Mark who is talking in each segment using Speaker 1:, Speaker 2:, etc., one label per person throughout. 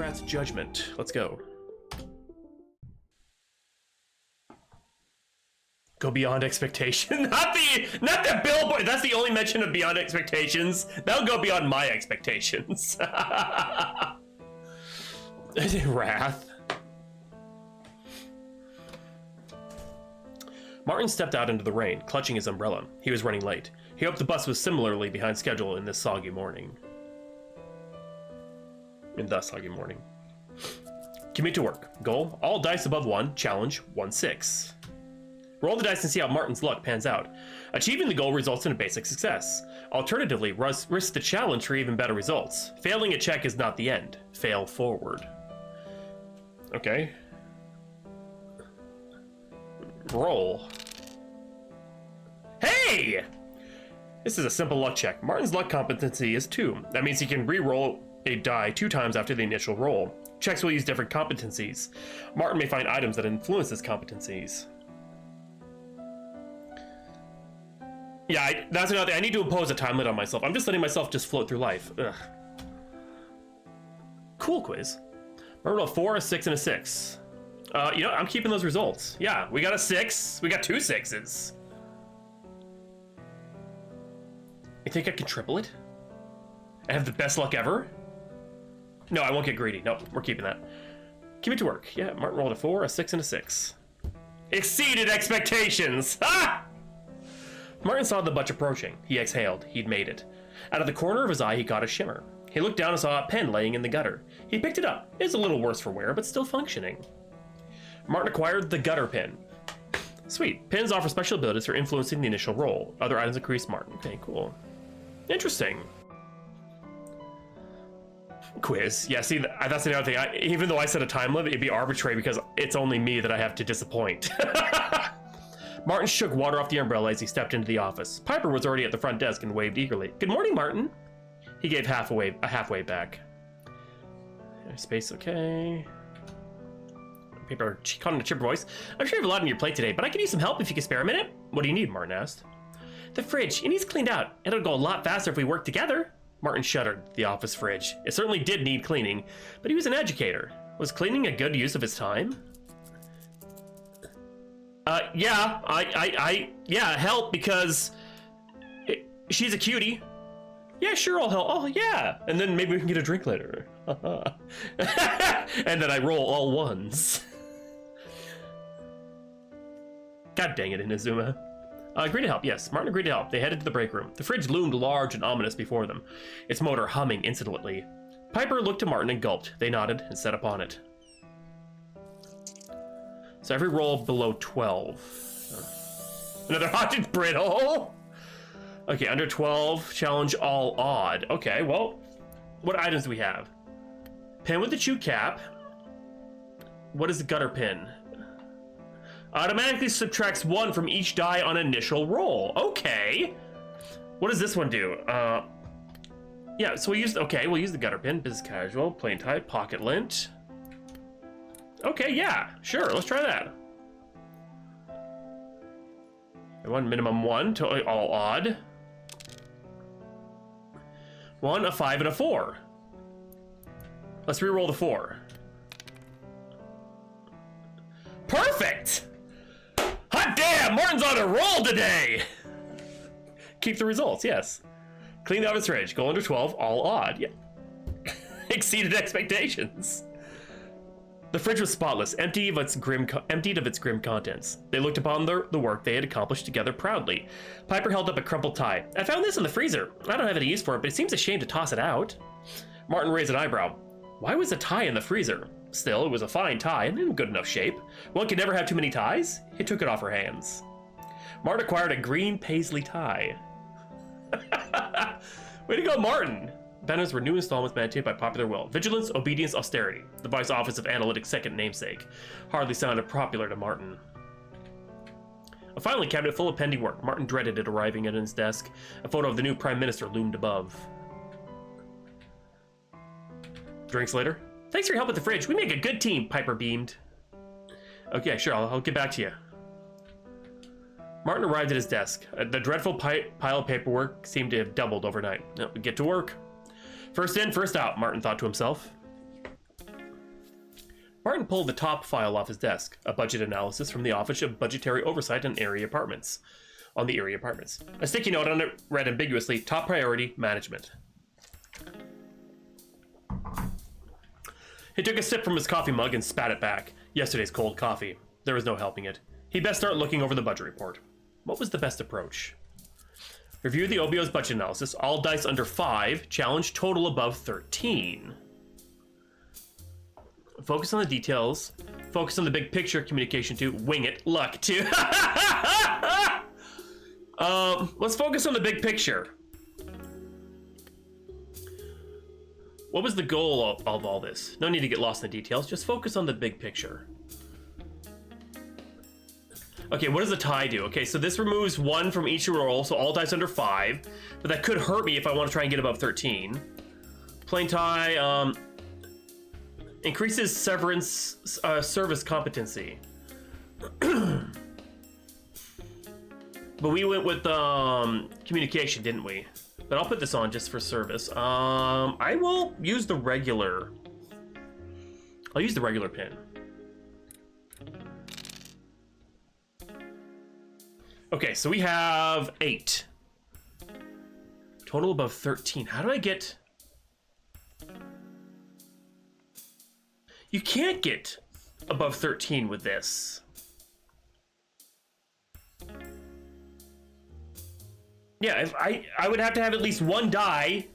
Speaker 1: Bureaucrat's judgment. Let's go. Go beyond expectation. Not the billboard. That's the only mention of beyond expectations. That'll go beyond my expectations. Wrath. Martin stepped out into the rain, clutching his umbrella. He was running late. He hoped the bus was similarly behind schedule in this soggy morning. Commute to work. Goal, all dice above 1. Challenge, 1-6. Roll the dice and see how Martin's luck pans out. Achieving the goal results in a basic success. Alternatively, risk the challenge for even better results. Failing a check is not the end. Fail forward. Okay. Roll. Hey! This is a simple luck check. Martin's luck competency is 2. That means he can re-roll a die 2 times after the initial roll. Checks will use different competencies. Martin may find items that influence his competencies. Yeah, that's another thing. I need to impose a time limit on myself. I'm just letting myself just float through life. Ugh. Cool quiz. Remember a 4, a 6, and a 6. You know, I'm keeping those results. Yeah, we got a 6. We got 2 6s. You think I can triple it? I have the best luck ever? No, I won't get greedy. No, we're keeping that. Keep it to work. Yeah, Martin rolled a 4, a 6, and a 6. Exceeded expectations! Ah! Martin saw the butch approaching. He exhaled. He'd made it. Out of the corner of his eye, he caught a shimmer. He looked down and saw a pen laying in the gutter. He picked it up. It's a little worse for wear, but still functioning. Martin acquired the gutter pen. Sweet. Pens offer special abilities for influencing the initial roll. Other items increase Martin. Okay, cool. Interesting. Quiz. Yeah, see, that's the other thing. Even though I set a time limit, it'd be arbitrary because it's only me that I have to disappoint. Martin shook water off the umbrella as he stepped into the office. Piper was already at the front desk and waved eagerly. Good morning, Martin. He gave a halfway back. Space, okay. Paper, she called in a chipper voice. I'm sure you have a lot on your plate today, but I could use some help if you could spare a minute. What do you need? Martin asked. The fridge. It needs cleaned out. It'll go a lot faster if we work together. Martin shuddered. The office fridge. It certainly did need cleaning, but he was an educator. Was cleaning a good use of his time? Yeah, yeah, help because she's a cutie. Yeah, sure, I'll help. Oh, yeah. And then maybe we can get a drink later. And then I roll all ones. God dang it, Inazuma. Agree to help, yes. Martin agreed to help. They headed to the break room. The fridge loomed large and ominous before them, its motor humming insolently. Piper looked to Martin and gulped. They nodded and set upon it. So every roll below 12. Another haunted brittle. Okay, under 12, challenge all odd. Okay, well, what items do we have? Pen with the chew cap. What is the gutter pin? Automatically subtracts 1 from each die on initial roll. Okay. What does this one do? Yeah, so we'll use the gutter pin. Business casual, plain type, pocket lint. Okay, yeah, sure, let's try that. One minimum 1 to all odd. 1, a 5, and a 4. Let's re-roll the 4. Perfect! Hot damn, Martin's on a roll today! Keep the results, yes. Clean the office fridge, go under 12, all odd. Yeah. Exceeded expectations. The fridge was spotless, emptied of its grim contents. They looked upon the work they had accomplished together proudly. Piper held up a crumpled tie. I found this in the freezer. I don't have any use for it, but it seems a shame to toss it out. Martin raised an eyebrow. Why was a tie in the freezer? Still, it was a fine tie and in good enough shape. One can never have too many ties. He took it off her hands. Martin acquired a green paisley tie. Way to go, Martin! Banners were new installments mandated by popular will. Vigilance, obedience, austerity. The Vice Office of Analytics' second namesake. Hardly sounded popular to Martin. A filing cabinet full of pending work. Martin dreaded it arriving at his desk. A photo of the new Prime Minister loomed above. Drinks later. Thanks for your help with the fridge. We make a good team, Piper beamed. Okay, sure, I'll get back to you. Martin arrived at his desk. The dreadful pile of paperwork seemed to have doubled overnight. Get to work. First in, first out, Martin thought to himself. Martin pulled the top file off his desk, a budget analysis from the Office of Budgetary Oversight on Erie Apartments. A sticky note on it read ambiguously, top priority, management. He took a sip from his coffee mug and spat it back. Yesterday's cold coffee. There was no helping it. He'd best start looking over the budget report. What was the best approach? Review the OBO's budget analysis. All dice under 5. Challenge total above 13. Focus on the details. Focus on the big picture. Communication 2. Wing it. Luck 2. Let's focus on the big picture. What was the goal of all this? No need to get lost in the details. Just focus on the big picture. Okay, what does the tie do? Okay, so this removes 1 from each roll, so all dice under 5. But that could hurt me if I want to try and get above 13. Plain tie, increases severance service competency. But we went with communication, didn't we? But I'll put this on just for service. I will use the regular. I'll use the regular pin. Okay, so we have 8. Total above 13. How do I get... You can't get above 13 with this. Yeah, if I would have to have at least one die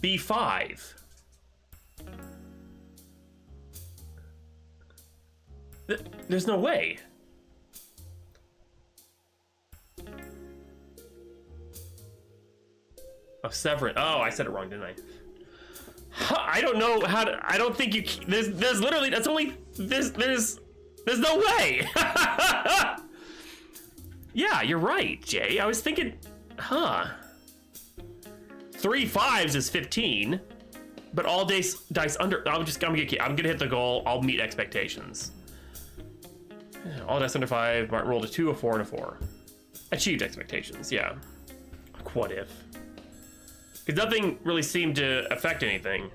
Speaker 1: be 5. There's no way. Oh, severant. Oh, I said it wrong, didn't I? I don't know how to. I don't think you. There's literally. That's only. There's no way. Yeah, you're right, Jay. I was thinking. Huh. 3 5s is 15, but all dice under. I'm gonna hit the goal. I'll meet expectations. All dice under 5. Martin rolled a 2, a 4, and a 4. Achieved expectations. Yeah. What if? Because nothing really seemed to affect anything.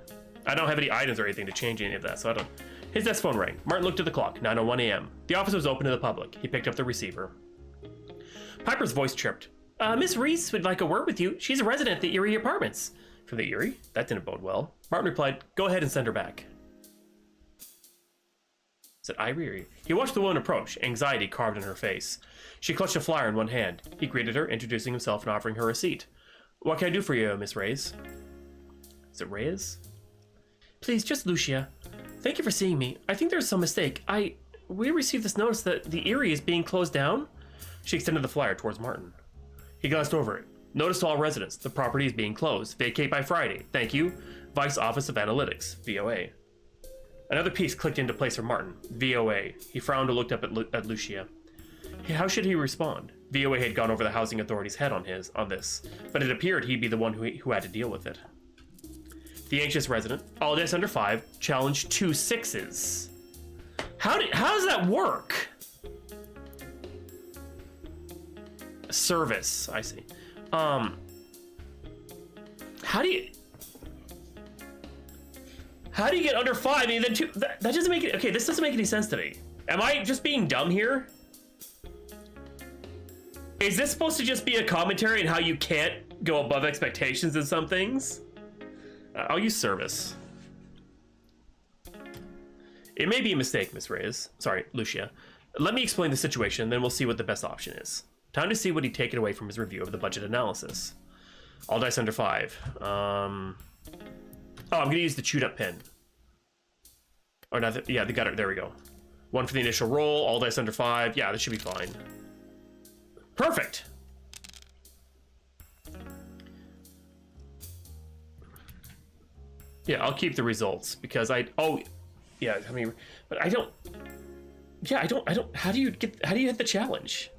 Speaker 1: I don't have any items or anything to change any of that, so I don't. His desk phone rang. Martin looked at the clock. 9:01 a.m. The office was open to the public. He picked up the receiver. Piper's voice chirped. Miss Reese would like a word with you. She's a resident at the Erie Apartments. From the Erie? That didn't bode well. Martin replied, go ahead and send her back. Said Erie. He watched the woman approach, anxiety carved in her face. She clutched a flyer in one hand. He greeted her, introducing himself and offering her a seat. What can I do for you, Miss Reyes? Is it Reyes? Please, just Lucia. Thank you for seeing me. I think there's some mistake. We received this notice that the Erie is being closed down. She extended the flyer towards Martin. He glanced over it. Notice to all residents, the property is being closed. Vacate by Friday. Thank you. Vice Office of Analytics, VOA. Another piece clicked into place for Martin. VOA. He frowned and looked up at Lucia. How should he respond? VOA had gone over the housing authority's head on this, but it appeared he'd be the one who had to deal with it. The anxious resident, all dice under 5, challenged 2 6s. How does that work? Service, I see. How do you get under 5 and then 2? That doesn't make it. Okay, this doesn't make any sense to me. Am I just being dumb here? Is this supposed to just be a commentary on how you can't go above expectations in some things? I'll use service. It may be a mistake, Miss Reyes. Sorry, Lucia. Let me explain the situation, then we'll see what the best option is. Time to see what he'd taken away from his review of the budget analysis. All dice under 5. Oh, I'm gonna use the chewed up pen. Oh, no, yeah, they got it. There we go. 1 for the initial roll. All dice under 5. Yeah, this should be fine. Perfect. Yeah, I'll keep the results because I mean, but I don't. Yeah, I don't. How do you hit the challenge?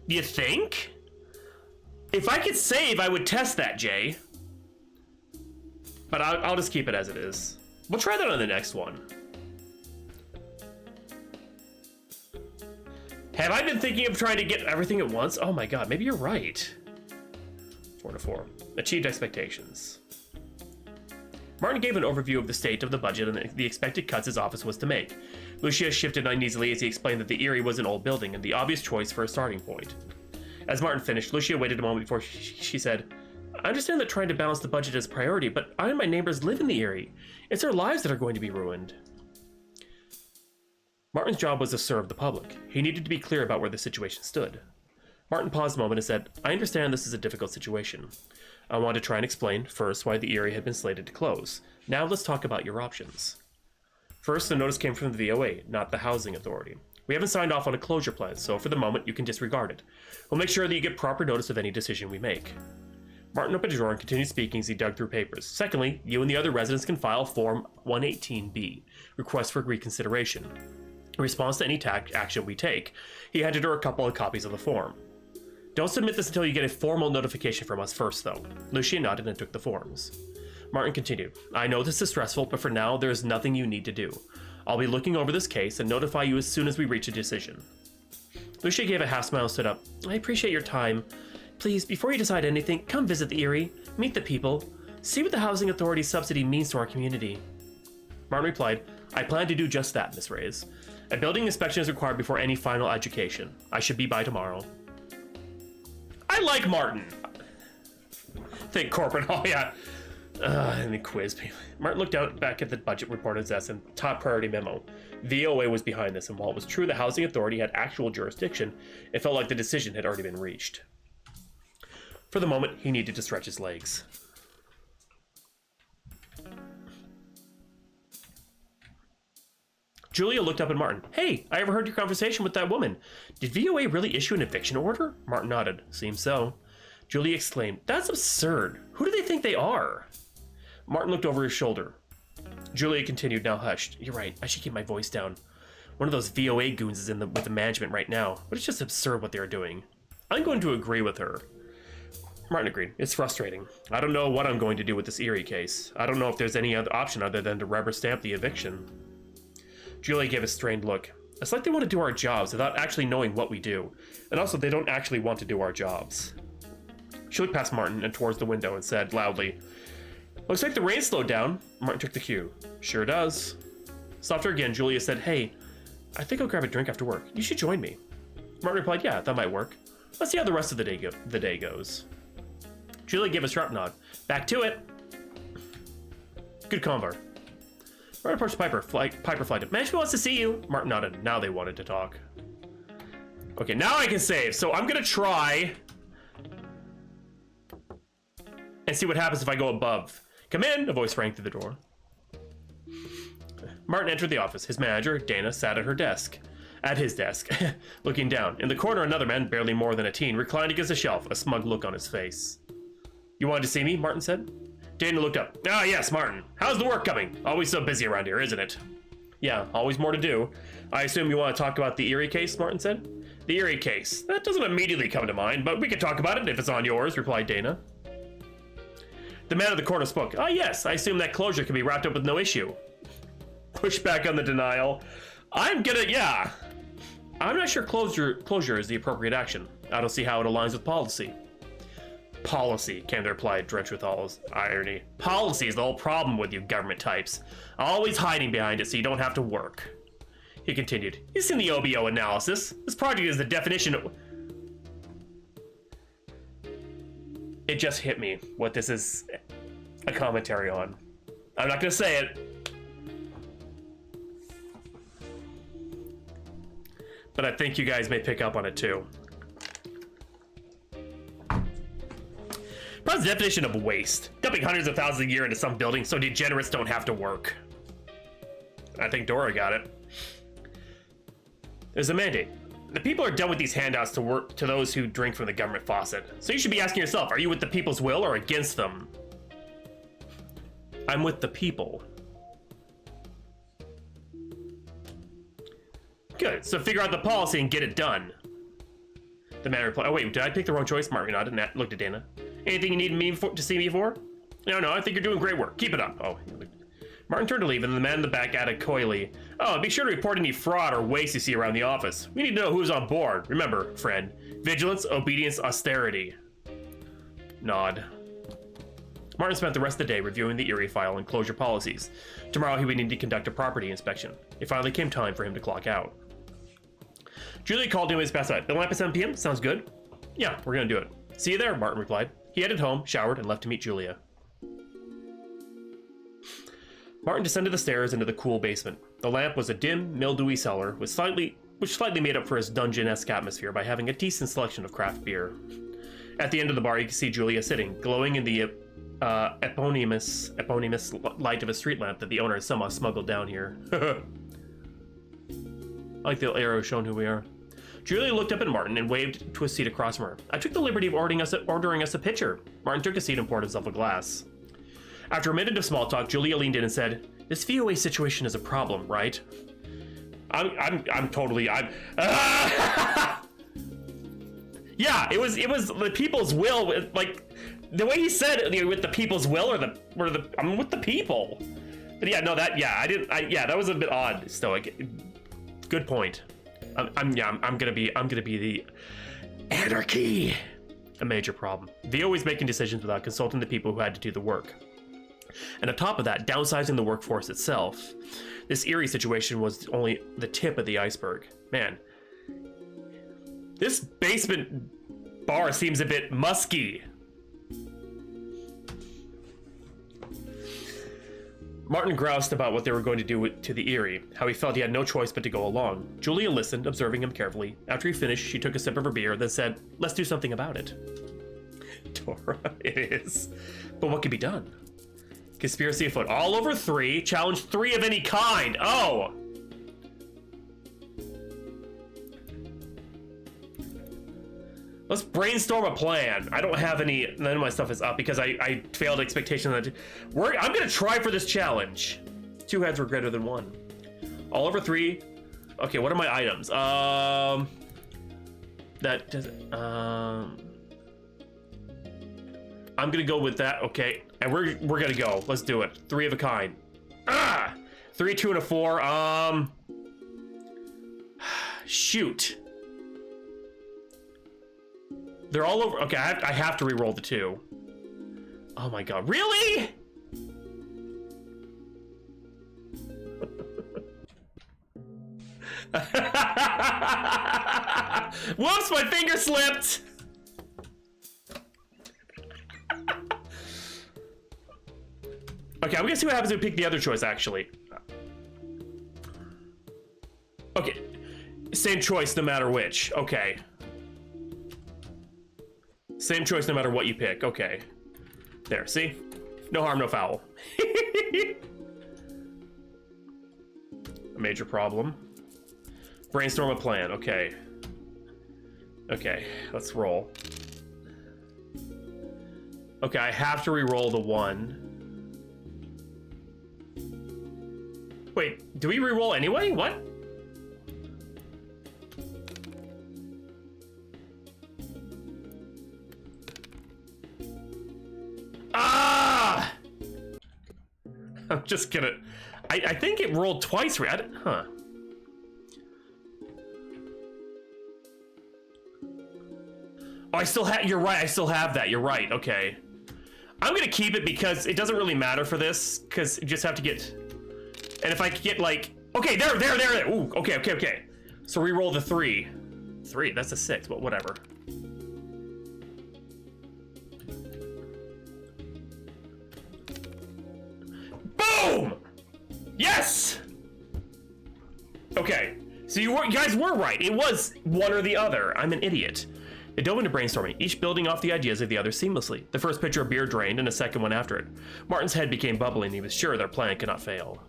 Speaker 1: Do you think? If I could save, I would test that, Jay. But I'll just keep it as it is. We'll try that on the next one. Have I been thinking of trying to get everything at once? Oh my god, maybe you're right. 4 to 4. Achieved expectations. Martin gave an overview of the state of the budget and the expected cuts his office was to make. Lucia shifted uneasily as he explained that the Erie was an old building and the obvious choice for a starting point. As Martin finished, Lucia waited a moment before she said, I understand that trying to balance the budget is a priority, but I and my neighbors live in the Erie. It's our lives that are going to be ruined. Martin's job was to serve the public. He needed to be clear about where the situation stood. Martin paused a moment and said, I understand this is a difficult situation. I want to try and explain, first, why the Erie had been slated to close. Now let's talk about your options. First, the notice came from the VOA, not the Housing Authority. We haven't signed off on a closure plan, so for the moment, you can disregard it. We'll make sure that you get proper notice of any decision we make. Martin opened a drawer and continued speaking as he dug through papers. Secondly, you and the other residents can file Form 118B, Request for Reconsideration. In response to any action we take, he handed her a couple of copies of the form. Don't submit this until you get a formal notification from us first, though. Lucia nodded and took the forms. Martin continued, I know this is stressful, but for now, there is nothing you need to do. I'll be looking over this case and notify you as soon as we reach a decision. Lucia gave a half smile and stood up. I appreciate your time. Please, before you decide anything, come visit the Erie, meet the people, see what the Housing Authority's subsidy means to our community. Martin replied, I plan to do just that, Miss Reyes. A building inspection is required before any final education. I should be by tomorrow. I like Martin. Think corporate, oh yeah. And the quiz. Martin looked out back at the budget report on his desk and top priority memo. VOA was behind this, and while it was true the Housing Authority had actual jurisdiction, it felt like the decision had already been reached. For the moment, he needed to stretch his legs. Julia looked up at Martin. Hey, I overheard your conversation with that woman. Did VOA really issue an eviction order? Martin nodded. Seems so. Julia exclaimed, That's absurd. Who do they think they are? Martin looked over his shoulder. Julia continued, now hushed. You're right, I should keep my voice down. One of those VOA goons is with the management right now, but it's just absurd what they're doing. I'm going to agree with her. Martin agreed. It's frustrating. I don't know what I'm going to do with this Erie case. I don't know if there's any other option other than to rubber stamp the eviction. Julia gave a strained look. It's like they want to do our jobs without actually knowing what we do. And also, they don't actually want to do our jobs. She looked past Martin and towards the window and said loudly, Looks like the rain slowed down. Martin took the cue. Sure does. Softer again, Julia said, Hey, I think I'll grab a drink after work. You should join me. Martin replied, Yeah, that might work. Let's see how the rest of the day goes. Julia gave a sharp nod. Back to it. Good convo. Martin approached Piper. Piper flagged. Management wants to see you. Martin nodded. Now they wanted to talk. Okay, now I can save. So I'm going to try and see what happens if I go above. Come in. A voice rang through the door. Martin entered the office. His manager, Dana, sat at his desk, looking down. In the corner, another man, barely more than a teen, reclined against a shelf, a smug look on his face. You wanted to see me? Martin said. Dana looked up. Ah, yes, Martin. How's the work coming? Always so busy around here, isn't it? Yeah, always more to do. I assume you want to talk about the Erie case, Martin said. The Erie case. That doesn't immediately come to mind, but we can talk about it if it's on yours, replied Dana. The man at the corner spoke. Ah, yes, I assume that closure can be wrapped up with no issue. Push back on the denial. I'm not sure closure is the appropriate action. I don't see how it aligns with policy. Policy, came the reply, drenched with all his irony. Policy is the whole problem with you government types. Always hiding behind it so you don't have to work. He continued, You've seen the OBO analysis. This project is the definition of... It just hit me what this is a commentary on. I'm not going to say it. But I think you guys may pick up on it too. What's the definition of waste? Dumping hundreds of thousands a year into some building so degenerates don't have to work. I think Dora got it. There's a mandate. The people are done with these handouts to work to those who drink from the government faucet. So you should be asking yourself, are you with the people's will or against them? I'm with the people. Good, so figure out the policy and get it done. The man replied, oh wait, did I pick the wrong choice? Martin nodded and looked at Dana. Anything you need me to see me for? No, I think you're doing great work. Keep it up. Oh, Martin turned to leave, and the man in the back added coyly, oh, be sure to report any fraud or waste you see around the office. We need to know who's on board. Remember, friend, vigilance, obedience, austerity. Nod. Martin spent the rest of the day reviewing the Erie file and closure policies. Tomorrow he would need to conduct a property inspection. It finally came time for him to clock out. Julia called him his best side. The lamp at 7 p.m. Sounds good. Yeah, we're gonna do it. See you there, Martin replied. He headed home, showered, and left to meet Julia. Martin descended the stairs into the cool basement. The lamp was a dim, mildewy cellar, which slightly made up for its dungeon-esque atmosphere by having a decent selection of craft beer. At the end of the bar, you could see Julia sitting, glowing in the eponymous light of a street lamp that the owner has somehow smuggled down here. I like the arrow showing who we are. Julia looked up at Martin and waved to a seat across from her. I took the liberty of ordering us a pitcher. Martin took a seat and poured himself a glass. After a minute of small talk, Julia leaned in and said, "This VOA situation is a problem, right?" I'm totally. Yeah, it was the people's will. Like the way he said it, with the people's will, I'm with the people. But yeah, no, that was a bit odd. Stoic. Good point. I'm gonna be the anarchy. A major problem. VO is making decisions without consulting the people who had to do the work. And on top of that, downsizing the workforce itself. This Erie situation was only the tip of the iceberg. Man, this basement bar seems a bit musky. Martin groused about what they were going to do to the Erie, how he felt he had no choice but to go along. Julia listened, observing him carefully. After he finished, she took a sip of her beer, then said, "Let's do something about it." Dora, it is. But what could be done? Conspiracy afoot. All over 3. Challenge 3 of any kind. Oh! Let's brainstorm a plan. I don't have any. None of my stuff is up because I failed expectation that. I'm gonna try for this challenge. 2 heads were greater than 1. All over 3. Okay, what are my items? That does. I'm gonna go with that. Okay, and we're gonna go. Let's do it. 3 of a kind. 3, 2, and a 4. Shoot. They're all over. Okay, I have to re-roll the 2. Oh my god, really? Whoops, my finger slipped. Okay, I'm gonna see what happens if we pick the other choice, actually. Okay, same choice no matter which. Okay. Same choice no matter what you pick. Okay. There, see? No harm, no foul. A major problem. Brainstorm a plan. Okay. Okay, let's roll. Okay, I have to re-roll the 1. Wait, do we re-roll anyway? What? Ah! I'm just gonna. I think it rolled twice. Huh. Oh, I still have. You're right. I still have that. You're right. Okay. I'm gonna keep it because it doesn't really matter for this. Because you just have to get. And if I could get like. Okay, there. Ooh. Okay. So re-roll the 3. 3. That's a 6. But whatever. Boom! Yes! Okay, so you guys were right. It was one or the other. I'm an idiot. They dove into brainstorming, each building off the ideas of the other seamlessly. The first pitcher of beer drained and a second one after it. Martin's head became bubbly and he was sure their plan could not fail.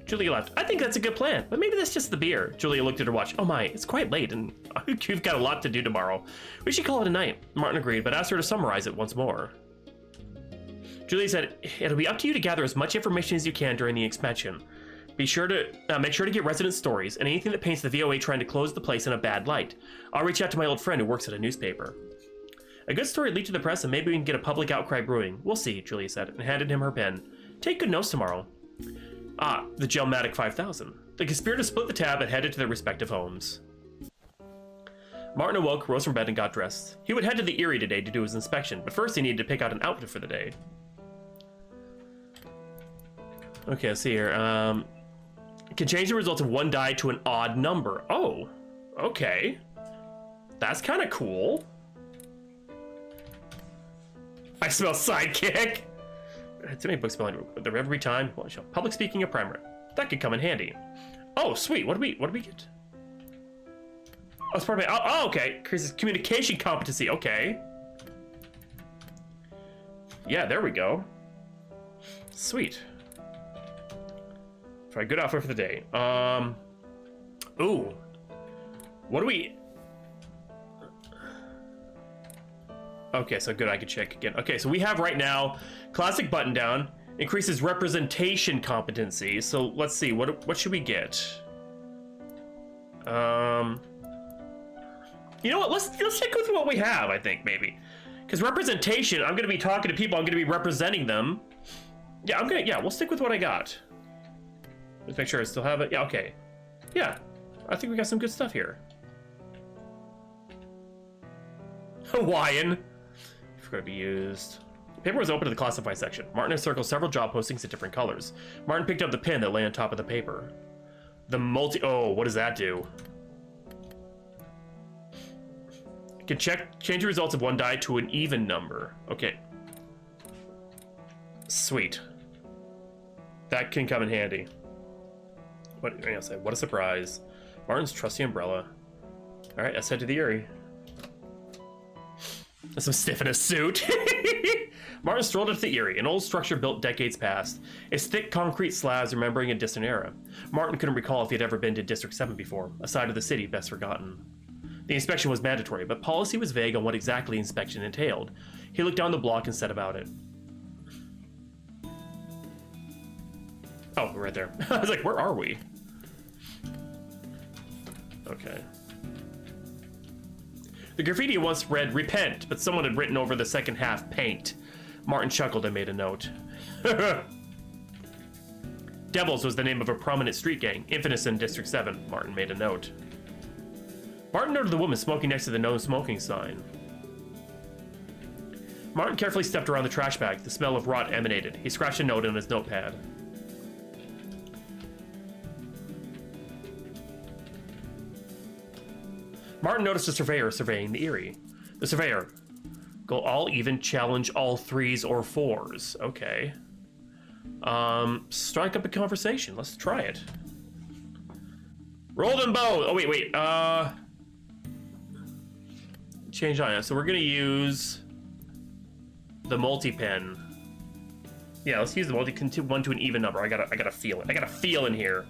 Speaker 1: Julia laughed. I think that's a good plan, but maybe that's just the beer. Julia looked at her watch. Oh my, it's quite late and you've got a lot to do tomorrow. We should call it a night. Martin agreed, but asked her to summarize it once more. Julia said, it'll be up to you to gather as much information as you can during the expansion. Be sure to make sure to get resident stories and anything that paints the VOA trying to close the place in a bad light. I'll reach out to my old friend who works at a newspaper. A good story leaked to the press and maybe we can get a public outcry brewing. We'll see, Julia said, and handed him her pen. Take good notes tomorrow. Ah, the Gelmatic 5000. The conspirators split the tab and headed to their respective homes. Martin awoke, rose from bed, and got dressed. He would head to the Erie today to do his inspection, but first he needed to pick out an outfit for the day. Okay, let's see here. Can change the results of one die to an odd number. Oh, okay. That's kind of cool. I smell sidekick. Too many books spelling there every time. Public speaking a primer. That could come in handy. Oh, sweet. What do we get? Oh, it's part of my. Oh, okay. Increases communication competency. Okay. Yeah, there we go. Sweet. Try a good outfit for the day. Ooh. What do we? Okay, so good, I could check again. Okay, so we have right now classic button down, increases representation competency. So let's see, what should we get? You know what? Let's stick with what we have, I think, maybe. Because representation, I'm gonna be talking to people, I'm gonna be representing them. Yeah, we'll stick with what I got. Let's make sure I still have it. Yeah, okay. Yeah, I think we got some good stuff here. Hawaiian. Going to be used. The paper was open to the classified section. Martin had circled several job postings in different colors. Martin picked up the pin that lay on top of the paper. Oh, what does that do? Can change the results of one die to an even number. Okay. Sweet. That can come in handy. What a surprise. Martin's trusty umbrella. All right, let's head to the Erie. Some stiff in a suit. Martin strolled into the Erie, an old structure built decades past. Its thick concrete slabs remembering a distant era. Martin couldn't recall if he had ever been to District 7 before, a side of the city best forgotten. The inspection was mandatory, but policy was vague on what exactly inspection entailed. He looked down the block and said about it. Oh, we're right there. I was like, where are we? Okay. The graffiti once read, "Repent," but someone had written over the second half, "Paint." Martin chuckled and made a note. Devils was the name of a prominent street gang, infamous in District 7. Martin made a note. Martin noted the woman smoking next to the no smoking sign. Martin carefully stepped around the trash bag. The smell of rot emanated. He scratched a note on his notepad. Martin noticed a surveyor surveying the Erie. The surveyor. Go all even, challenge all 3s or 4s. Okay. Strike up a conversation. Let's try it. Roll them both. Oh, wait. Change item. So we're gonna use the multi-pen. Yeah, let's use the one to an even number. I gotta feel it. I got a feel in here.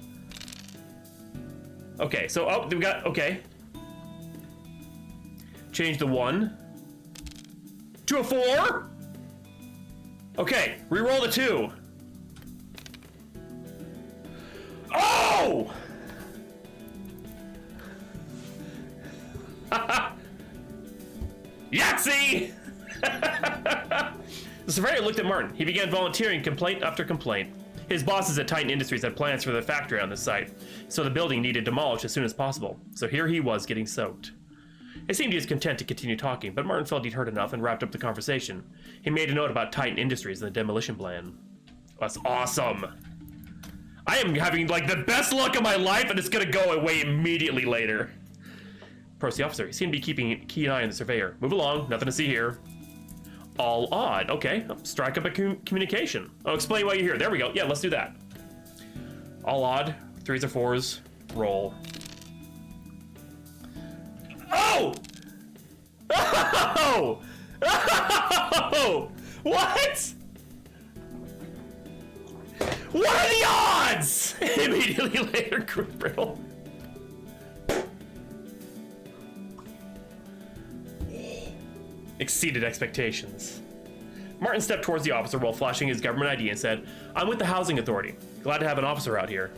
Speaker 1: Okay, so we got okay. Change the 1 to a 4. Okay, re-roll the 2. Oh! Yahtzee! The surveyor looked at Martin. He began volunteering complaint after complaint. His bosses at Titan Industries had plans for the factory on this site, so the building needed demolished as soon as possible. So here he was getting soaked. It seemed he was content to continue talking, but Martin felt he'd heard enough and wrapped up the conversation. He made a note about Titan Industries and the demolition plan. That's awesome. I am having like the best luck of my life, and it's gonna go away immediately later. Approached the officer. He seemed to be keeping a keen eye on the surveyor. Move along, nothing to see here. All odd. Okay, strike up a communication. Oh, explain why you're here. There we go. Yeah, let's do that. All odd, 3s or 4s, roll. Oh! Oh! Oh! What? What are the odds? Immediately later, group riddle. Exceeded expectations. Martin stepped towards the officer while flashing his government ID and said, "I'm with the Housing Authority. Glad to have an officer out here."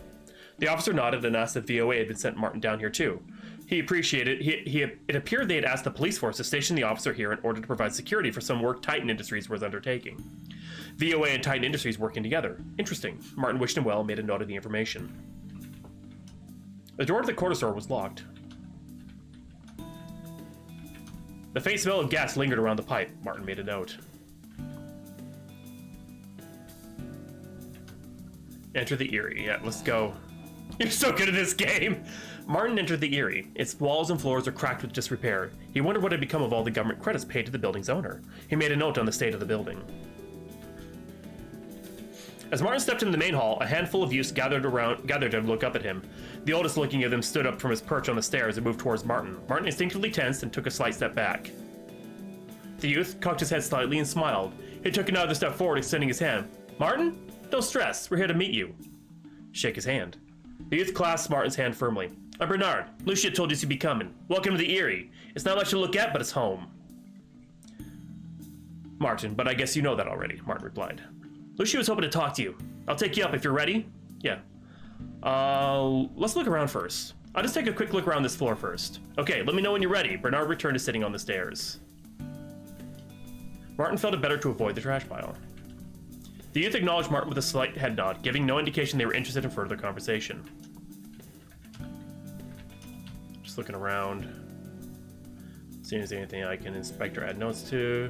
Speaker 1: The officer nodded and asked if VOA had been sent Martin down here too. He appreciated it appeared they had asked the police force to station the officer here in order to provide security for some work Titan Industries was undertaking. VOA and Titan Industries working together. Interesting. Martin wished him well and made a note of the information. The door to the corner store was locked. The faint smell of gas lingered around the pipe. Martin made a note. Enter the Erie. Yeah, let's go. You're so good at this game! Martin entered the Erie. Its walls and floors were cracked with disrepair. He wondered what had become of all the government credits paid to the building's owner. He made a note on the state of the building. As Martin stepped into the main hall, a handful of youths gathered to look up at him. The oldest looking of them stood up from his perch on the stairs and moved towards Martin. Martin instinctively tensed and took a slight step back. The youth cocked his head slightly and smiled. He took another step forward, extending his hand. Martin? Don't stress, we're here to meet you. Shake his hand. The youth clasped Martin's hand firmly. I'm Bernard. Lucia told us you'd be coming. Welcome to the Erie. It's not much to look at, but it's home. Martin, but I guess you know that already, Martin replied. Lucia was hoping to talk to you. I'll take you up if you're ready. Yeah. Let's look around first. I'll just take a quick look around this floor first. Okay, let me know when you're ready. Bernard returned to sitting on the stairs. Martin felt it better to avoid the trash pile. The youth acknowledged Martin with a slight head nod, giving no indication they were interested in further conversation. Just looking around. Seeing if there's anything I can inspect or add notes to.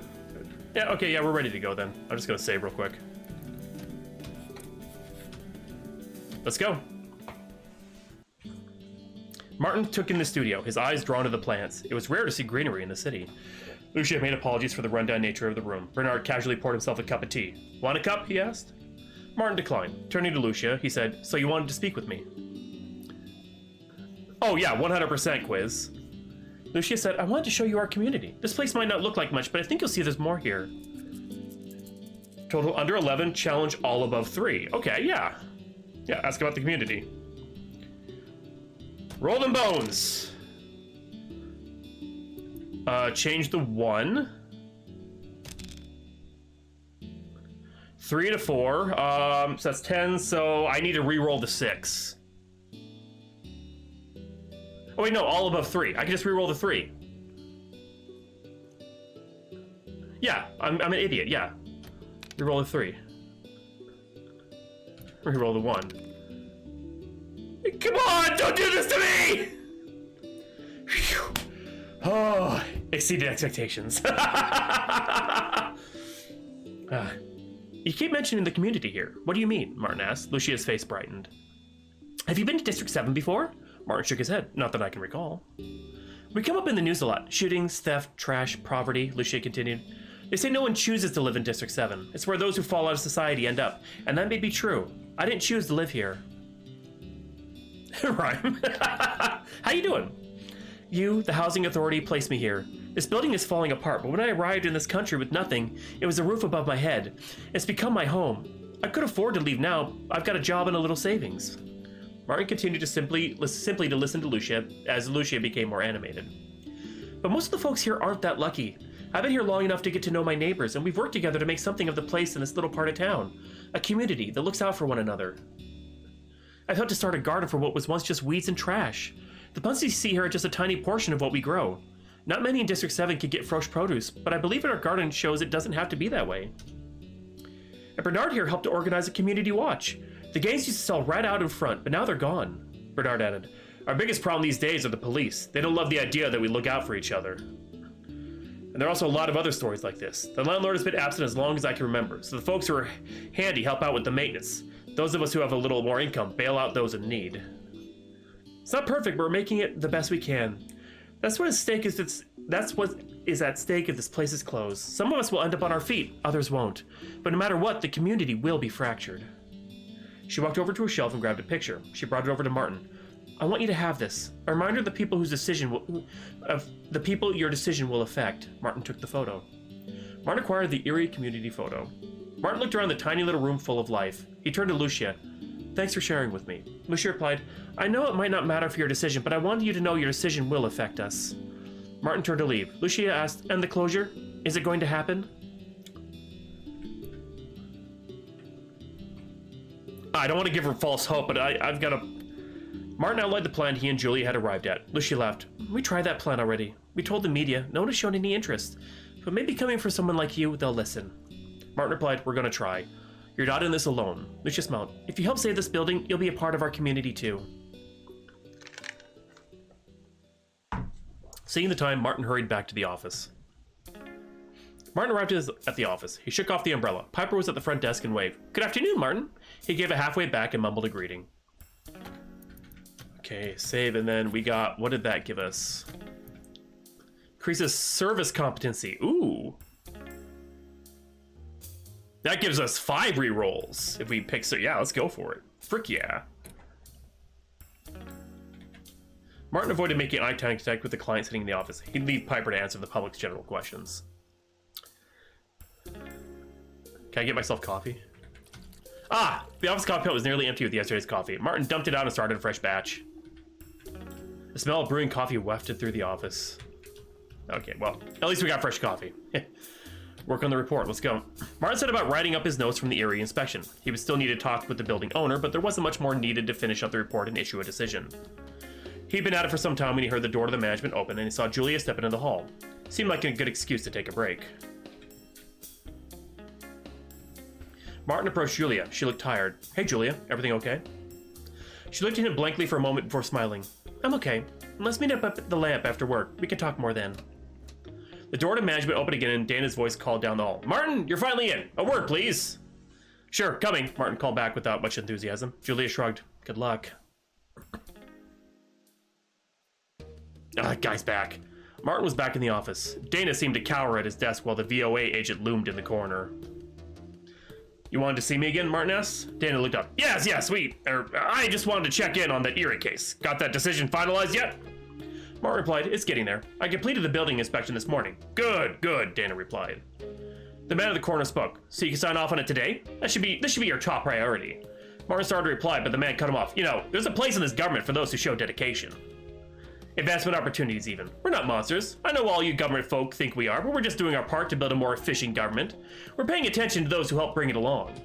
Speaker 1: Yeah, okay, yeah, we're ready to go then. I'm just gonna save real quick. Let's go. Martin took in the studio, his eyes drawn to the plants. It was rare to see greenery in the city. Lucia made apologies for the rundown nature of the room. Bernard casually poured himself a cup of tea. Want a cup? He asked. Martin declined. Turning to Lucia, he said, So you wanted to speak with me? Oh yeah, 100% quiz. Lucia said, I wanted to show you our community. This place might not look like much, but I think you'll see there's more here. Total under 11, challenge all above 3. Okay, yeah. Yeah, ask about the community. Roll them bones. Change the 1. 3 to 4. So that's 10, so I need to re-roll the 6. Oh wait, no, all above 3. I can just re-roll the 3. Yeah, I'm an idiot, yeah. Re-roll the 3. Re-roll the 1. Come on, don't do this to me! Whew. Oh, exceeded expectations. You keep mentioning the community here. What do you mean? Martin asked. Lucia's face brightened. Have you been to District 7 before? Martin shook his head. Not that I can recall. We come up in the news a lot. Shootings, theft, trash, poverty, Lucia continued. They say no one chooses to live in District 7. It's where those who fall out of society end up. And that may be true. I didn't choose to live here. Rhyme. How you doing? You, the housing authority, placed me here. This building is falling apart, but when I arrived in this country with nothing, it was a roof above my head. It's become my home. I could afford to leave now. I've got a job and a little savings. Martin continued to simply to listen to Lucia as Lucia became more animated. But most of the folks here aren't that lucky. I've been here long enough to get to know my neighbors, and we've worked together to make something of the place in this little part of town. A community that looks out for one another. I've helped to start a garden for what was once just weeds and trash. The plants you see here are just a tiny portion of what we grow. Not many in District 7 can get fresh produce, but I believe our garden shows it doesn't have to be that way. And Bernard here helped to organize a community watch. The games used to sell right out in front, but now they're gone. Bernard added, Our biggest problem these days are the police. They don't love the idea that we look out for each other. And there are also a lot of other stories like this. The landlord has been absent as long as I can remember, so the folks who are handy help out with the maintenance. Those of us who have a little more income bail out those in need. It's not perfect, but we're making it the best we can. That's what is at stake if this place is closed. Some of us will end up on our feet, others won't. But no matter what, the community will be fractured. She walked over to a shelf and grabbed a picture. She brought it over to Martin. I want you to have this. A reminder of the people your decision will affect. Martin took the photo. Martin acquired the Erie community photo. Martin looked around the tiny little room full of life. He turned to Lucia. Thanks for sharing with me. Lucia replied, I know it might not matter for your decision, but I wanted you to know your decision will affect us. Martin turned to leave. Lucia asked, and the closure? Is it going to happen? I don't want to give her false hope, but I've got a... Martin outlined the plan he and Julia had arrived at. Lucia laughed. We tried that plan already. We told the media. No one has shown any interest. But maybe coming from someone like you, they'll listen. Martin replied, we're going to try. You're not in this alone. Lucia smiled. If you help save this building, you'll be a part of our community too. Seeing the time, Martin hurried back to the office. Martin arrived at the office. He shook off the umbrella. Piper was at the front desk and waved. Good afternoon, Martin. He gave a halfway back and mumbled a greeting. Okay, save, and then we got, what did that give us? Increases service competency. Ooh. That gives us 5 rerolls if we pick, so yeah, let's go for it. Frick yeah. Martin avoided making eye contact with the client sitting in the office. He'd leave Piper to answer the public's general questions. Can I get myself coffee? Ah, the office coffee pot was nearly empty with yesterday's coffee. Martin dumped it out and started a fresh batch. The smell of brewing coffee wafted through the office. Okay, well, at least we got fresh coffee. Work on the report, let's go. Martin set about writing up his notes from the Erie inspection. He would still need to talk with the building owner, but there wasn't much more needed to finish up the report and issue a decision. He'd been at it for some time when he heard the door to the management open and he saw Julia step into the hall. Seemed like a good excuse to take a break. Martin approached Julia. She looked tired. Hey, Julia, everything okay? She looked at him blankly for a moment before smiling. I'm okay. Let's meet up at the lamp after work. We can talk more then. The door to management opened again and Dana's voice called down the hall. Martin, you're finally in. A word, please. Sure, coming, Martin called back without much enthusiasm. Julia shrugged. Good luck. Guy's back. Martin was back in the office. Dana seemed to cower at his desk while the VOA agent loomed in the corner. You wanted to see me again, Martin asked. Dana looked up. Yes, sweet. I just wanted to check in on that Erie case. Got that decision finalized yet? Martin replied, it's getting there. I completed the building inspection this morning. Good, Dana replied. The man in the corner spoke. So you can sign off on it today? This should be your top priority. Martin started to reply, but the man cut him off. You know, there's a place in this government for those who show dedication. Advancement opportunities even. We're not monsters. I know all you government folk think we are, but we're just doing our part to build a more efficient government. We're paying attention to those who help bring it along.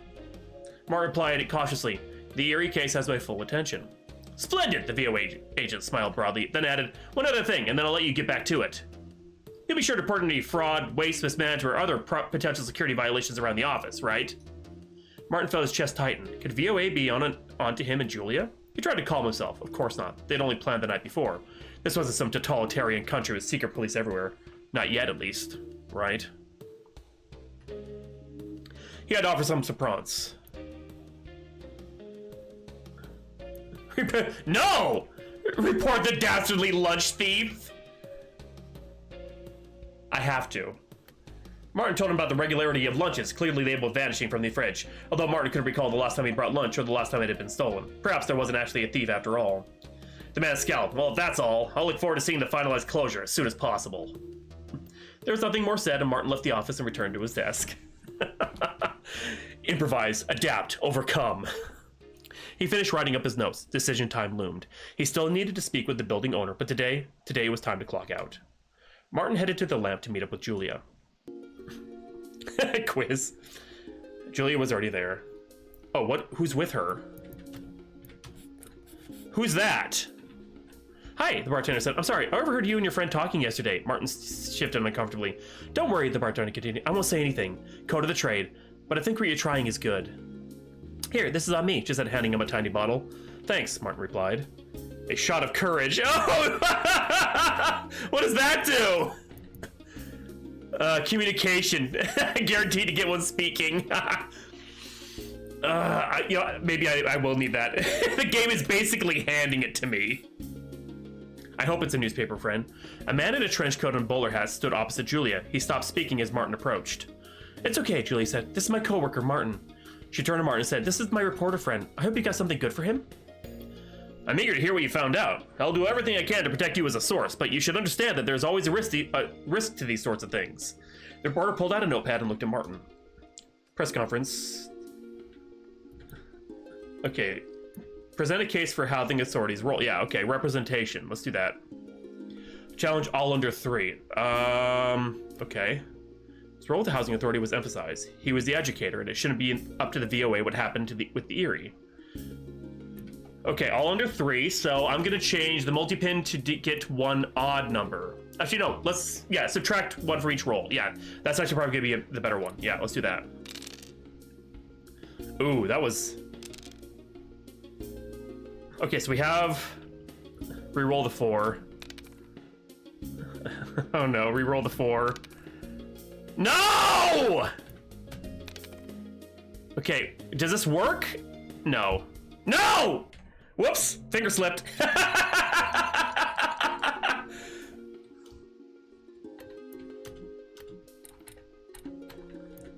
Speaker 1: Martin replied cautiously, the Erie case has my full attention. Splendid, the VOA agent smiled broadly, then added, one other thing, and then I'll let you get back to it. You'll be sure to report any fraud, waste, mismanagement, or other potential security violations around the office, right? Martin felt his chest tighten. Could VOA be onto him and Julia? He tried to calm himself. Of course not. They'd only planned the night before. This wasn't some totalitarian country with secret police everywhere. Not yet, at least. Right? He had to offer some surprise. No! Report the dastardly lunch thief! I have to. Martin told him about the regularity of lunches, clearly labeled vanishing from the fridge, although Martin couldn't recall the last time he brought lunch or the last time it had been stolen. Perhaps there wasn't actually a thief after all. The man scowled. Well, if that's all, I'll look forward to seeing the finalized closure as soon as possible. There was nothing more said, and Martin left the office and returned to his desk. Improvise, adapt, overcome. He finished writing up his notes. Decision time loomed. He still needed to speak with the building owner, but today was time to clock out. Martin headed to the lamp to meet up with Julia. Quiz. Julia was already there. Oh, what? Who's with her? Who's that? Hi, the bartender said. I'm sorry, I overheard you and your friend talking yesterday. Martin shifted uncomfortably. Don't worry, the bartender continued. I won't say anything. Code of the trade. But I think what you're trying is good. Here, this is on me, she said, handing him a tiny bottle. Thanks, Martin replied. A shot of courage. Oh! What does that do? Communication. Guaranteed to get one speaking. Maybe I will need that. The game is basically handing it to me. I hope it's a newspaper friend. A man in a trench coat and bowler hat stood opposite Julia. He stopped speaking as Martin approached. It's okay, Julia said. This is my coworker, Martin. She turned to Martin and said, this is my reporter friend. I hope you got something good for him. I'm eager to hear what you found out. I'll do everything I can to protect you as a source, but you should understand that there's always a risk to these sorts of things. The reporter pulled out a notepad and looked at Martin. Press conference. Okay. Present a case for housing authorities. Roll. Yeah, okay. Representation. Let's do that. Challenge all under 3. Okay. His role with the housing authority was emphasized. He was the educator, and it shouldn't be up to the VOA what happened with the Erie. Okay, all under 3, so I'm gonna change the multi-pin to get 1 odd number. Actually, no, subtract 1 for each roll. Yeah, that's actually probably gonna be the better one. Yeah, let's do that. Ooh, that was... Okay, so we have... Reroll the 4. Oh no, re-roll the 4. No! Okay, does this work? No. No! Whoops, finger slipped.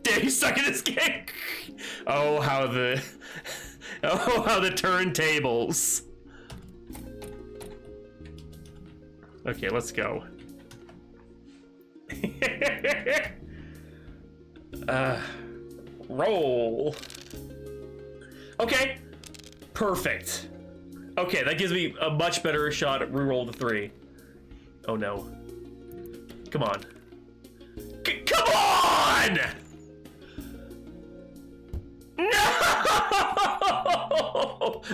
Speaker 1: Damn, he's stuck in his game. Oh, how the turntables. Okay, let's go. Roll. Okay, perfect. Okay, that gives me a much better shot at reroll the 3. Oh no. Come on. Come on! No!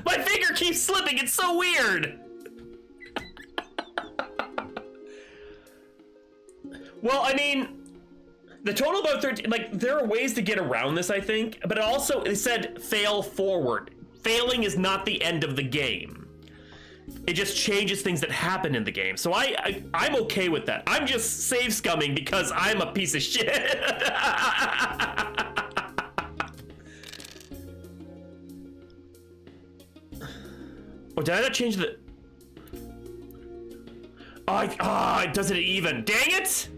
Speaker 1: My finger keeps slipping, it's so weird! Well, I mean, the total about 13, like, there are ways to get around this, I think, but also, it said fail forward. Failing is not the end of the game. It just changes things that happen in the game. So I'm okay with that. I'm just save scumming because I'm a piece of shit. Oh, did I not change the... it does it even. Dang it!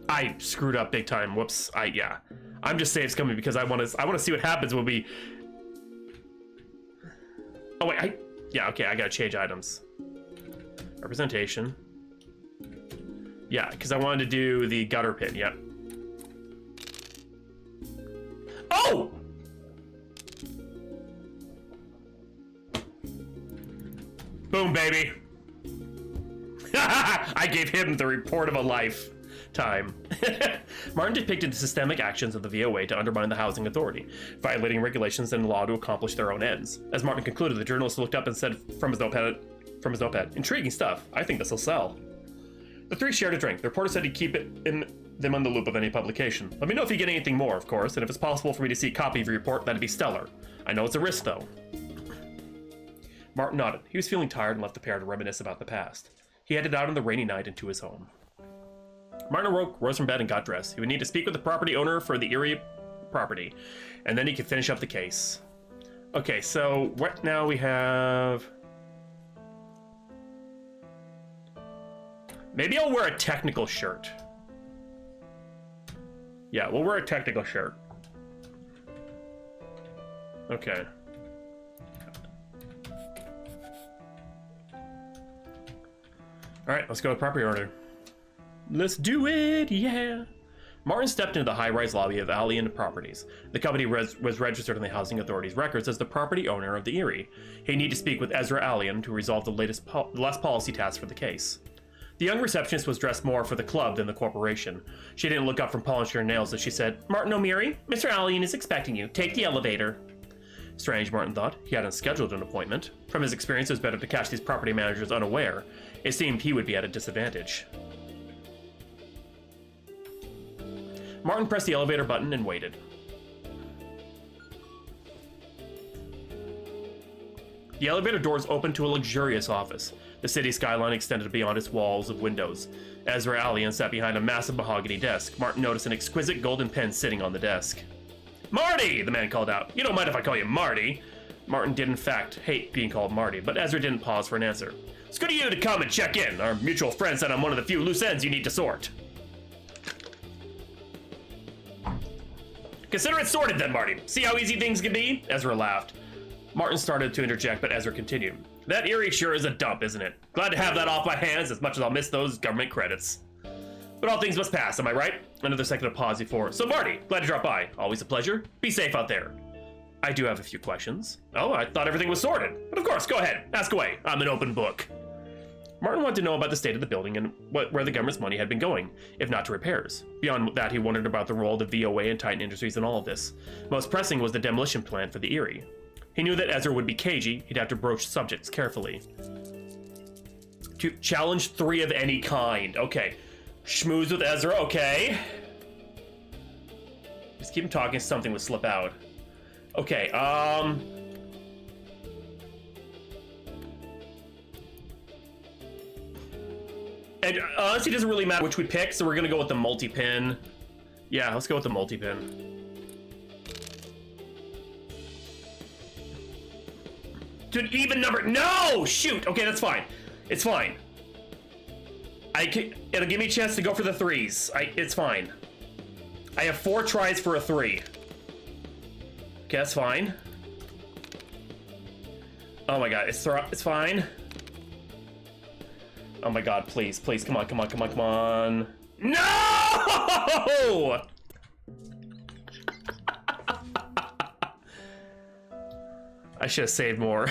Speaker 1: I screwed up big time. Whoops. Yeah. I'm just save scumming because I want to see what happens when we... Oh wait, yeah, okay, I gotta change items. Representation. Yeah, because I wanted to do the gutter pit, yep. Oh! Boom, baby. I gave him the report of a lifetime. Martin depicted the systemic actions of the VOA to undermine the housing authority, violating regulations and law to accomplish their own ends. As Martin concluded, the journalist looked up and said from his notepad, "Intriguing stuff. I think this will sell." The 3 shared a drink. The reporter said he'd keep them on the loop of any publication. "Let me know if you get anything more, of course, and if it's possible for me to see a copy of your report, that'd be stellar. I know it's a risk, though." Martin nodded. He was feeling tired and left the pair to reminisce about the past. He headed out on the rainy night into his home. Martin rose from bed and got dressed. He would need to speak with the property owner for the Erie property, and then he could finish up the case. Okay, so what now we have... Maybe I'll wear a technical shirt. Yeah, we'll wear a technical shirt. Okay. Alright, let's go with property owner. Let's do it, yeah. Martin stepped into the high-rise lobby of Alien Properties. The company was registered in the Housing Authority's records as the property owner of the Erie. He needed to speak with Ezra Alien to resolve the last policy task for the case. The young receptionist was dressed more for the club than the corporation. She didn't look up from polishing her nails as she said, "Martin O'Meary, Mr. Alien is expecting you. Take the elevator." Strange, Martin thought. He hadn't scheduled an appointment. From his experience, it was better to catch these property managers unaware. It seemed he would be at a disadvantage. Martin pressed the elevator button and waited. The elevator doors opened to a luxurious office. The city skyline extended beyond its walls of windows. Ezra Alien sat behind a massive mahogany desk. Martin noticed an exquisite golden pen sitting on the desk. "Marty!" the man called out. "You don't mind if I call you Marty?" Martin did in fact hate being called Marty, but Ezra didn't pause for an answer. "It's good of you to come and check in. Our mutual friend said I'm one of the few loose ends you need to sort." "Consider it sorted then, Marty. See how easy things can be?" Ezra laughed. Martin started to interject, but Ezra continued. "That Erie sure is a dump, isn't it? Glad to have that off my hands as much as I'll miss those government credits. But all things must pass, am I right?" Another second of pause before. "So Marty, glad to drop by. Always a pleasure. Be safe out there." "I do have a few questions." "Oh, I thought everything was sorted. But of course, go ahead. Ask away. I'm an open book." Martin wanted to know about the state of the building and where the government's money had been going, if not to repairs. Beyond that, he wondered about the role of the VOA and Titan Industries in all of this. Most pressing was the demolition plan for the Erie. He knew that Ezra would be cagey. He'd have to broach subjects carefully. To challenge 3 of any kind. Okay. Schmooze with Ezra, okay. Just keep him talking, something would slip out. Okay, And honestly, it doesn't really matter which we pick, so we're gonna go with the multi-pin. Yeah, let's go with the multi-pin. To an even number. No! Shoot! Okay, that's fine. It's fine. It'll give me a chance to go for the threes. It's fine. I have 4 tries for a 3. Okay, that's fine. Oh my god, it's fine. Oh my god, please, please, come on, come on, come on, come on. No! I should have saved more.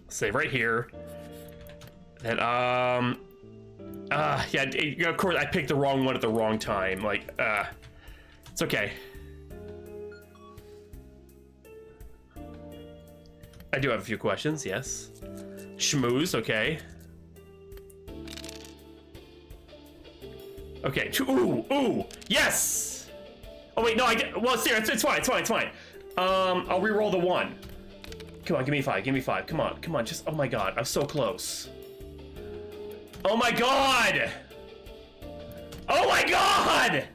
Speaker 1: Save right here. And yeah, of course I picked the wrong one at the wrong time. Like, it's okay. I do have a few questions, yes. Schmooze, okay. Okay, ooh, yes! Oh wait, no, well, it's fine, it's fine, it's fine. I'll re-roll the 1. Come on, give me 5, give me 5, come on, just, oh my god, I'm so close. Oh my god! Oh my god!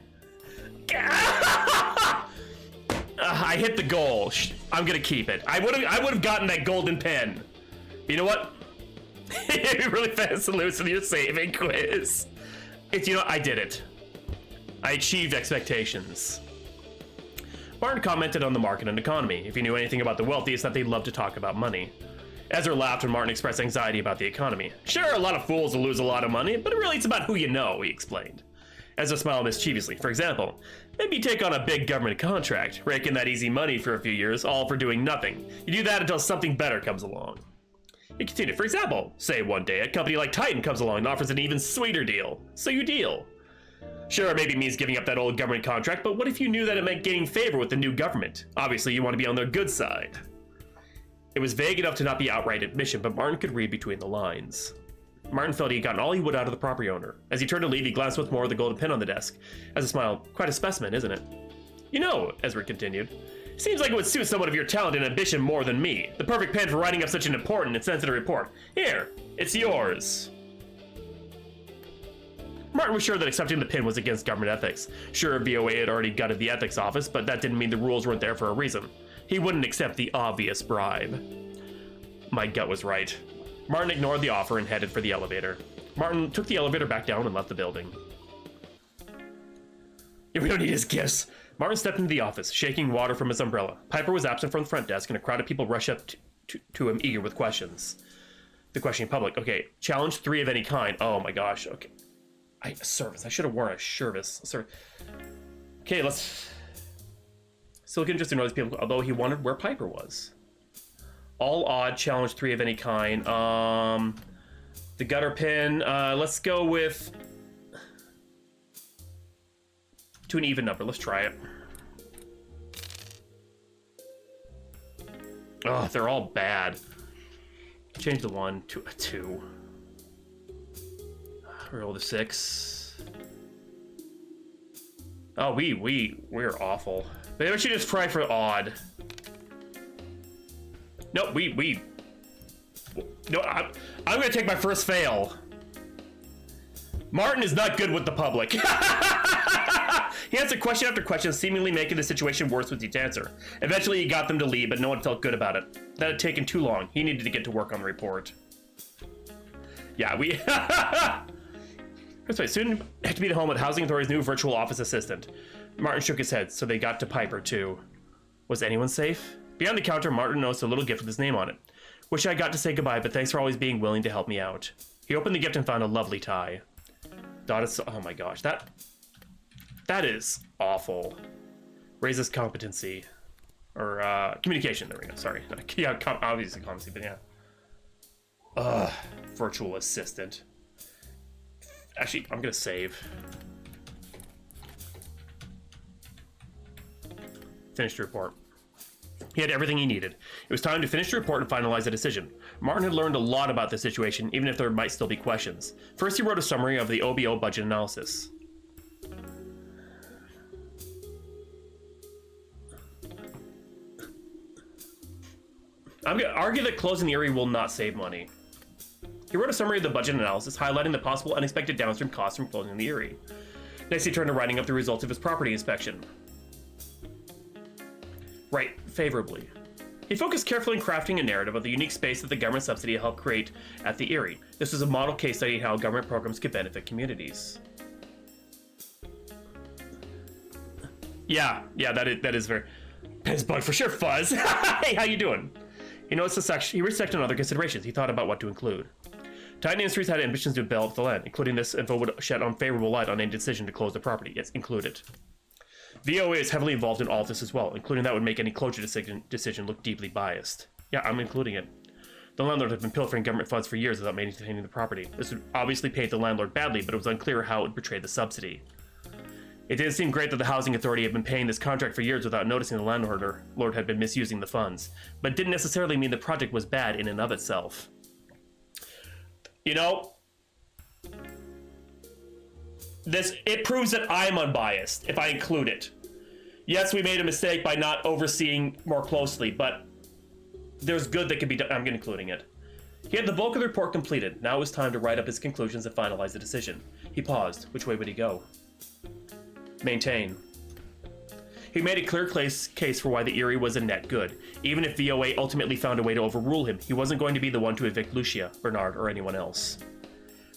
Speaker 1: I hit the goal. I'm gonna keep it. I would have gotten that golden pen. You know what? You're really fast and loose in your saving quiz. You know, I did it. I achieved expectations. Martin commented on the market and economy. If he knew anything about the wealthy, it's that they love to talk about money. Ezra laughed when Martin expressed anxiety about the economy. Sure, a lot of fools will lose a lot of money, but really it's about who you know, he explained. Ezra smiled mischievously. For example, maybe you take on a big government contract, rake in that easy money for a few years, all for doing nothing. You do that until something better comes along. He continued, for example, say one day a company like Titan comes along and offers an even sweeter deal. So you deal. Sure, it maybe means giving up that old government contract, but what if you knew that it meant gaining favor with the new government? Obviously, you want to be on their good side. It was vague enough to not be outright admission, but Martin could read between the lines. Martin felt he had gotten all he would out of the property owner. As he turned to leave, he glanced once more at the golden pin on the desk. As a smile, quite a specimen, isn't it? You know, Ezra continued, seems like it would suit someone of your talent and ambition more than me. The perfect pen for writing up such an important and sensitive report. Here, it's yours. Martin was sure that accepting the pin was against government ethics. Sure, VOA had already gutted the ethics office, but that didn't mean the rules weren't there for a reason. He wouldn't accept the obvious bribe. My gut was right. Martin ignored the offer and headed for the elevator. Martin took the elevator back down and left the building. Yeah, we don't need his gifts. Martin stepped into the office, shaking water from his umbrella. Piper was absent from the front desk, and a crowd of people rushed up to him, eager with questions. The questioning public. Okay, challenge 3 of any kind. Oh my gosh. Okay. Service. I should have worn a service. Okay, let's... Silicon just ignored these people, although he wondered where Piper was. All odd, challenge 3 of any kind. The gutter pin. Let's go with... to an even number. Let's try it. Oh, they're all bad. Change the 1 to a 2. Roll the 6. Oh, we're awful. Maybe I should just try for odd. No, no, I'm gonna take my first fail. Martin is not good with the public. He answered question after question, seemingly making the situation worse with each answer. Eventually, he got them to leave, but no one felt good about it. That had taken too long. He needed to get to work on the report. Yeah, we... That's right, soon had to be at home with Housing Authority's new virtual office assistant. Martin shook his head, so they got to Piper, too. Was anyone safe? Behind the counter, Martin noticed a little gift with his name on it. Wish I got to say goodbye, but thanks for always being willing to help me out. He opened the gift and found a lovely tie. Oh my gosh, that is awful. Raises competency. Or, communication, there we go, sorry. Yeah, obviously competency, but yeah. Virtual assistant. Actually, I'm gonna save. Finished the report. He had everything he needed. It was time to finish the report and finalize a decision. Martin had learned a lot about the situation, even if there might still be questions. First, he wrote a summary of the OBO budget analysis. I'm gonna argue that closing the Erie will not save money. He wrote a summary of the budget analysis, highlighting the possible unexpected downstream costs from closing the Erie. Next, he turned to writing up the results of his property inspection. Right, favorably. He focused carefully on crafting a narrative of the unique space that the government subsidy helped create at the Erie. This was a model case study in how government programs could benefit communities. Yeah, that is very... Pizzbug for sure, Fuzz! Hey, how you doing? He noticed the section. He rechecked on other considerations. He thought about what to include. Titan Industries had ambitions to develop the land, including this info would shed unfavorable light on any decision to close the property. Yes, include it. VOA is heavily involved in all of this as well, including that would make any closure decision look deeply biased. Yeah, I'm including it. The landlord had been pilfering government funds for years without maintaining the property. This would obviously paid the landlord badly, but it was unclear how it would betray the subsidy. It didn't seem great that the housing authority had been paying this contract for years without noticing the landlord had been misusing the funds, but it didn't necessarily mean the project was bad in and of itself. You know, it proves that I'm unbiased if I include it. Yes, we made a mistake by not overseeing more closely, but there's good that could be done. I'm including it. He had the bulk of the report completed. Now it was time to write up his conclusions and finalize the decision. He paused. Which way would he go? Maintain. He made a clear case for why the Erie was a net good. Even if VOA ultimately found a way to overrule him, he wasn't going to be the one to evict Lucia, Bernard, or anyone else.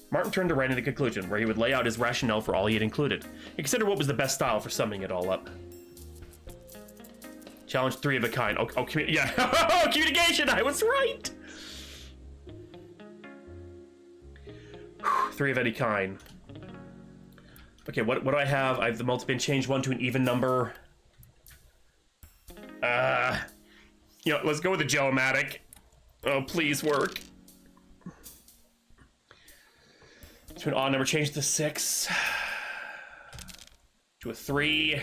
Speaker 1: Martin turned to writing the conclusion, where he would lay out his rationale for all he had included. He considered what was the best style for summing it all up. Challenge 3 of a kind. Yeah. Communication! I was right! 3 of any kind. Okay, what do I have? I have the multi-bin change 1 to an even number. Let's go with the geomatic. Oh, please work. To an odd number, change to 6. To a 3.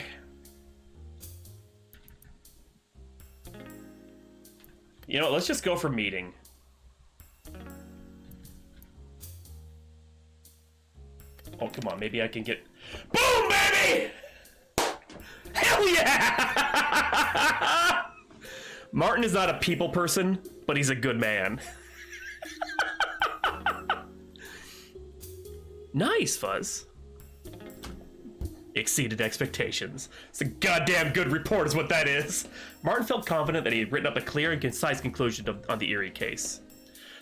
Speaker 1: Let's just go for meeting. Oh, come on, maybe I can get... Boom, baby! Hell yeah! Martin is not a people person, but he's a good man. Nice, Fuzz. Exceeded expectations. It's a goddamn good report is what that is. Martin felt confident that he had written up a clear and concise conclusion on the Erie case.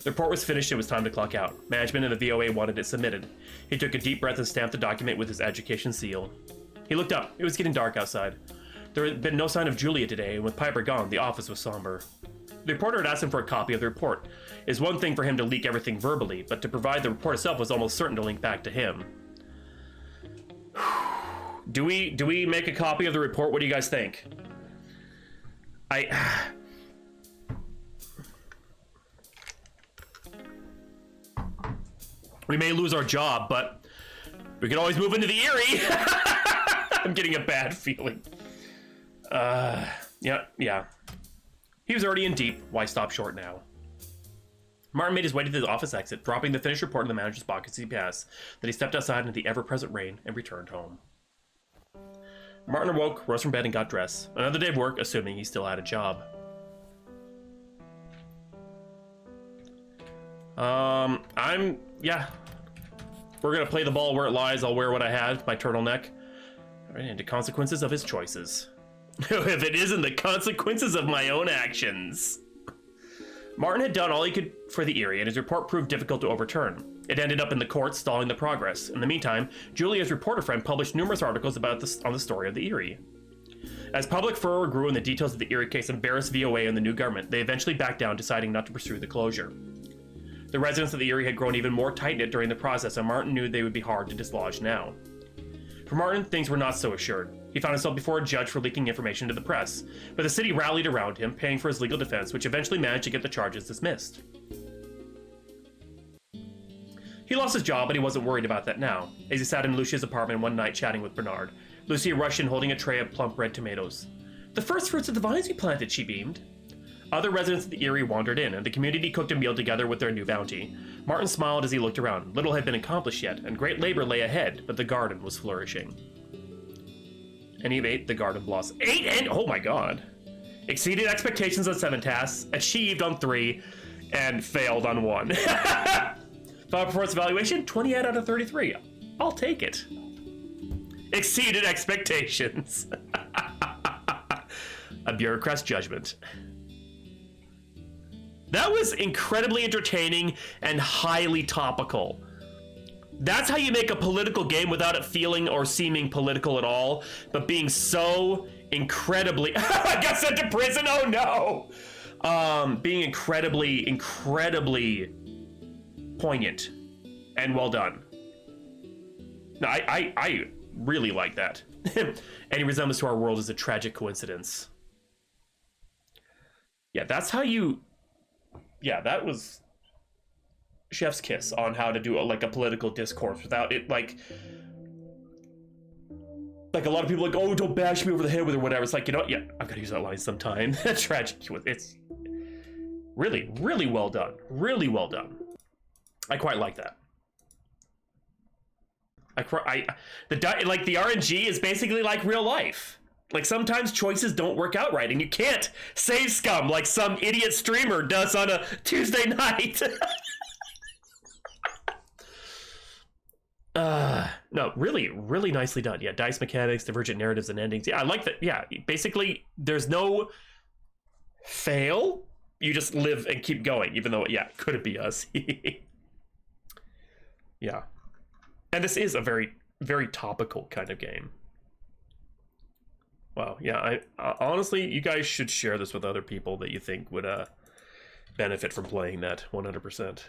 Speaker 1: The report was finished and it was time to clock out. Management and the VOA wanted it submitted. He took a deep breath and stamped the document with his education seal. He looked up. It was getting dark outside. There had been no sign of Julia today, and with Piper gone, the office was somber. The reporter had asked him for a copy of the report. It was one thing for him to leak everything verbally, but to provide the report itself was almost certain to link back to him. Do we make a copy of the report? What do you guys think? We may lose our job, but we can always move into the Erie. I'm getting a bad feeling. Yeah. He was already in deep. Why stop short now? Martin made his way to the office exit, dropping the finished report in the manager's pocket as he passed. Then he stepped outside into the ever-present rain and returned home. Martin awoke, rose from bed, and got dressed. Another day of work, assuming he still had a job. Yeah. We're gonna play the ball where it lies. I'll wear what I had, my turtleneck. Right into consequences of his choices. If it isn't the consequences of my own actions. Martin had done all he could for the Erie, and his report proved difficult to overturn. It ended up in the courts, stalling the progress. In the meantime, Julia's reporter friend published numerous articles on the story of the Erie. As public furor grew and the details of the Erie case embarrassed VOA and the new government, they eventually backed down, deciding not to pursue the closure. The residents of the Erie had grown even more tight-knit during the process, and Martin knew they would be hard to dislodge now. For Martin, things were not so assured. He found himself before a judge for leaking information to the press, but the city rallied around him, paying for his legal defense, which eventually managed to get the charges dismissed. He lost his job, but he wasn't worried about that now. As he sat in Lucia's apartment one night chatting with Bernard, Lucia rushed in holding a tray of plump red tomatoes. "The first fruits of the vines we planted," she beamed. Other residents of the Erie wandered in, and the community cooked a meal together with their new bounty. Martin smiled as he looked around. Little had been accomplished yet, and great labor lay ahead, but the garden was flourishing. And he ate the garden blossom. Oh my god! Exceeded expectations on 7 tasks, achieved on 3, and failed on 1. Final performance evaluation, 28 out of 33. I'll take it. Exceeded expectations. A bureaucrat's judgment. That was incredibly entertaining and highly topical. That's how you make a political game without it feeling or seeming political at all, but being so incredibly... I got sent to prison, oh no! Being incredibly poignant and well done. No, I really like that. Any resemblance to our world is a tragic coincidence. Yeah, that's how you... Yeah, that was chef's kiss on how to do a political discourse without it like a lot of people like, oh, don't bash me over the head with or whatever. It's like, you know, yeah, I've got to use that line sometime. Tragic. It's really, really well done. Really well done. I quite like that. The RNG is basically like real life. Like, sometimes choices don't work out right, and you can't save scum like some idiot streamer does on a Tuesday night. No, really, really nicely done. Yeah, dice mechanics, divergent narratives, and endings. Yeah, I like that. Yeah, basically, there's no fail. You just live and keep going, even though, yeah, could it be us? Yeah. And this is a very, very topical kind of game. Wow, yeah, I honestly, you guys should share this with other people that you think would benefit from playing that 100%.